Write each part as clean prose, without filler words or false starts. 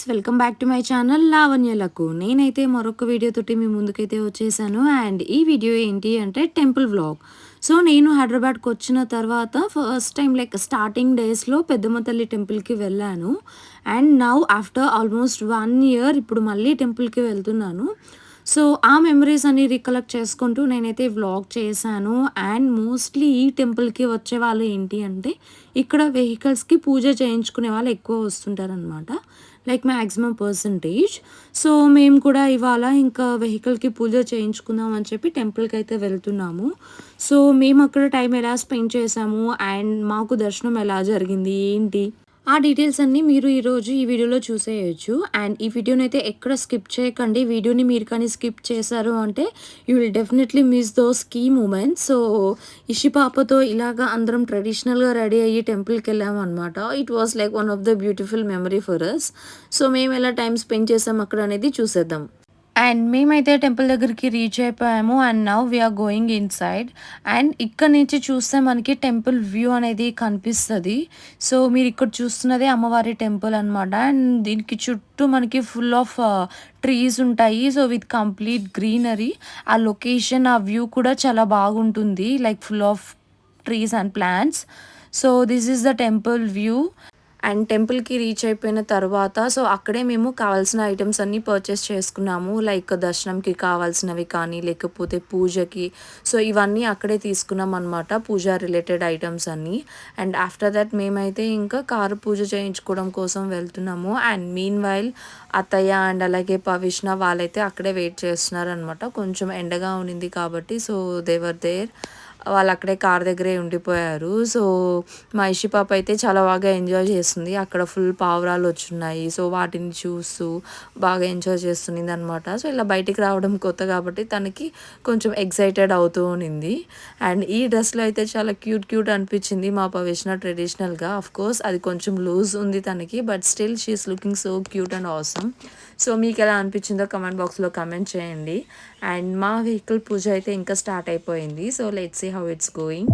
Welcome back to my channel లావణ్యలకు. నేనైతే మరొక వీడియో తోటి మీ ముందుకైతే వచ్చేసాను. అండ్ ఈ వీడియో ఏంటి అంటే టెంపుల్ వ్లాగ్. సో నేను హైదరాబాద్కి వచ్చిన తర్వాత ఫస్ట్ టైం లైక్ స్టార్టింగ్ డేస్లో పెద్దమ్మ తల్లి టెంపుల్కి వెళ్ళాను. And now after almost 1 year ఇప్పుడు మళ్ళీ టెంపుల్కి వెళ్తున్నాను. సో ఆ మెమరీస్ అన్ని రికలెక్ట్ చేసుకుంటూ నేనైతే వ్లాగ్ చేశాను. అండ్ మోస్ట్లీ ఈ టెంపుల్కి వచ్చే వాళ్ళు ఏంటి అంటే ఇక్కడ వెహికల్స్కి పూజ చేయించుకునే వాళ్ళు ఎక్కువ వస్తుంటారనమాట, లైక్ మ్యాక్సిమం పర్సంటేజ్. సో మేము కూడా ఇవాళ ఇంకా వెహికల్కి పూజ చేయించుకుందాం అని చెప్పి టెంపుల్కి అయితే వెళ్తున్నాము. సో మేము అక్కడ టైం ఎలా స్పెండ్ చేసాము అండ్ మాకు దర్శనం ఎలా జరిగింది ఏంటి ఆ డీటెయిల్స్ అన్నీ మీరు ఈరోజు ఈ వీడియోలో చూసేయచ్చు. అండ్ ఈ వీడియోని అయితే ఎక్కడ స్కిప్ చేయకండి. వీడియోని మీరు కానీ స్కిప్ చేశారు అంటే you will definitely miss those key moments. So Ishi పాపతో ఇలాగా అందరం ట్రెడిషనల్గా రెడీ అయ్యి టెంపుల్కి వెళ్ళాము అనమాట. It was like one of the beautiful memory for us. So మేము ఎలా టైం స్పెండ్ చేసాం అక్కడ అనేది చూసేద్దాం. అండ్ మేమైతే టెంపుల్ దగ్గరికి రీచ్ అయిపోయాము. And now we're going inside. And ఇక్కడ నుంచి చూస్తే మనకి టెంపుల్ వ్యూ అనేది కనిపిస్తుంది. సో మీరు ఇక్కడ చూస్తున్నదే అమ్మవారి టెంపుల్ అనమాట. అండ్ దీనికి చుట్టూ మనకి ఫుల్ ఆఫ్ ట్రీస్ ఉంటాయి. So with complete greenery. ఆ లొకేషన్ ఆ వ్యూ కూడా చాలా బాగుంటుంది, like full of trees and plants. So this is the temple view. And టెంపుల్కి రీచ్ అయిపోయిన తర్వాత సో అక్కడే మేము కావాల్సిన ఐటమ్స్ అన్నీ పర్చేస్ చేసుకున్నాము, లైక్ దర్శనంకి కావాల్సినవి కానీ లేకపోతే పూజకి. సో ఇవన్నీ అక్కడే తీసుకున్నాం అనమాట, పూజ రిలేటెడ్ ఐటమ్స్ అన్నీ. అండ్ ఆఫ్టర్ దట్ మేమైతే ఇంకా కారు పూజ చేయించుకోవడం కోసం వెళ్తున్నాము. అండ్ మీన్ వైల్ అత్తయ్య అండ్ అలాగే పవిష్ణ వాళ్ళైతే అక్కడే వెయిట్ చేస్తున్నారు అనమాట. కొంచెం ఎండగా ఉన్నింది కాబట్టి సో దేవర్ దేర్, వాళ్ళు అక్కడే కార్ దగ్గరే ఉండిపోయారు. సో మా ఇషి పాప అయితే చాలా బాగా ఎంజాయ్ చేస్తుంది. అక్కడ ఫుల్ పావురాలు వచ్చున్నాయి. సో వాటిని చూస్తూ బాగా ఎంజాయ్ చేస్తుంది అనమాట. సో ఇలా బయటికి రావడం కొత్త కాబట్టి తనకి కొంచెం ఎక్సైటెడ్ అవుతూ ఉన్నింది. అండ్ ఈ డ్రెస్లో అయితే చాలా క్యూట్ అనిపించింది మా పవిష్ణ ట్రెడిషనల్గా. కోర్స్ అది కొంచెం లూజ్ ఉంది తనకి, but still she's looking so cute and awesome. So మీకు ఎలా అనిపించిందో కమెంట్ బాక్స్లో కమెంట్ చేయండి. అండ్ మా వెహికల్ పూజ అయితే ఇంకా స్టార్ట్ అయిపోయింది. So let's see how it's going.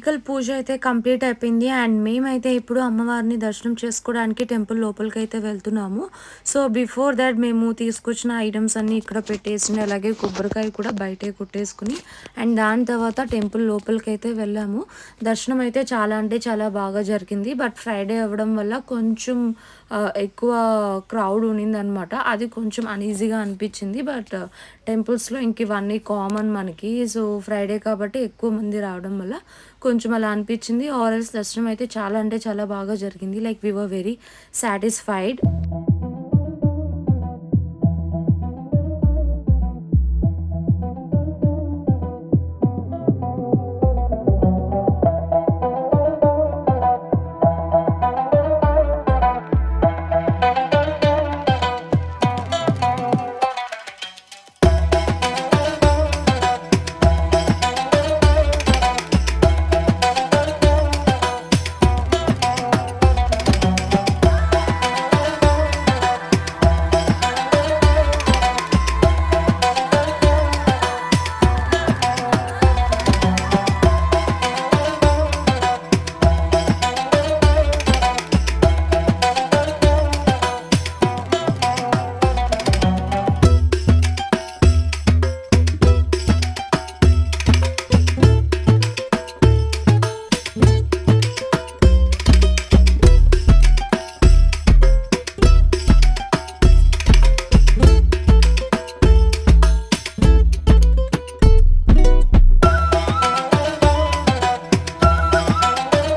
Medical puja అయితే కంప్లీట్ అయిపోయింది. అండ్ మేమైతే ఇప్పుడు అమ్మవారిని దర్శనం చేసుకోవడానికి టెంపుల్ లోపలికైతే వెళ్తున్నాము. సో, బిఫోర్ థాట్ మేము తీసుకొచ్చిన ఐటెమ్స్ అన్నీ ఇక్కడ పెట్టేసి అలాగే కొబ్బరికాయ కూడా బయటే కొట్టేసుకుని అండ్ దాని తర్వాత టెంపుల్ లోపలికైతే వెళ్ళాము. దర్శనం అయితే చాలా అంటే చాలా బాగా జరిగింది. బట్ ఫ్రైడే అవ్వడం వల్ల కొంచెం ఎక్కువ క్రౌడ్ ఉన్నిందనమాట. అది కొంచెం అనీజీగా అనిపించింది. బట్ టెంపుల్స్‌లో ఇంక ఇవన్నీ కామన్ మనకి. సో, ఫ్రైడే కాబట్టి ఎక్కువ మంది రావడం వల్ల కొంచెం అలా అనిపించింది. ఆర్ఎల్స్ దర్శనం అయితే చాలా అంటే చాలా బాగా జరిగింది. Like we were very satisfied.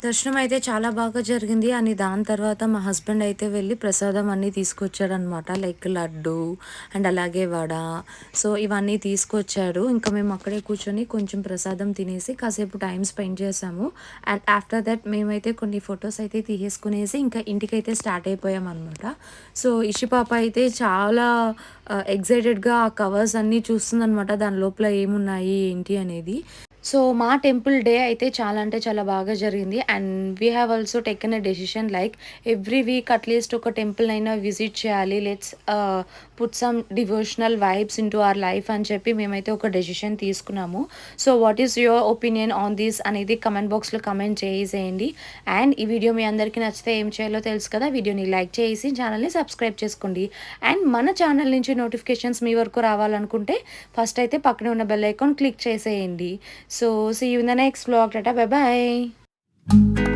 దర్శనం అయితే చాలా బాగా జరిగింది. అని దాని తర్వాత మా హస్బెండ్ అయితే వెళ్ళి ప్రసాదం అన్నీ తీసుకొచ్చాడనమాట. లైక్ లడ్డు అండ్ అలాగే వడ. సో, ఇవన్నీ తీసుకొచ్చాడు. ఇంకా మేము అక్కడే కూర్చొని కొంచెం ప్రసాదం తినేసి కాసేపు టైం స్పెండ్ చేసాము. అండ్ ఆఫ్టర్ దట్ మేమైతే కొన్ని ఫొటోస్ అయితే తీసేసుకునేసి ఇంకా ఇంటికైతే స్టార్ట్ అయిపోయామనమాట. సో, ఇషి పాప అయితే చాలా ఎక్సైటెడ్‌గా ఆ కవర్స్ అన్నీ చూస్తుందనమాట. దాని లోపల ఏమున్నాయి ఏంటి అనేది. సో, మా టెంపుల్ డే అయితే చాలా అంటే చాలా బాగా జరిగింది. And we have also taken a decision like every week at least ఒక టెంపుల్ అయినా విజిట్ చేయాలి. Let's put some devotional vibes into our life అని చెప్పి మేమైతే ఒక డెసిషన్ తీసుకున్నాము. So, what is your opinion on this అనేది కమెంట్ బాక్స్‌లో కమెంట్ చేసేయండి. అండ్ ఈ వీడియో మీ అందరికీ నచ్చితే ఏం చేయాలో తెలుసు కదా! వీడియోని లైక్ చేసి ఛానల్‌ని సబ్స్క్రైబ్ చేసుకోండి. అండ్ మన ఛానల్ నుంచి నోటిఫికేషన్స్ మీ వరకు రావాలనుకుంటే ఫస్ట్ అయితే పక్కనే ఉన్న బెల్ ఐకాన్ క్లిక్ చేసేయండి. So, see you in the next vlog. Tata, bye bye.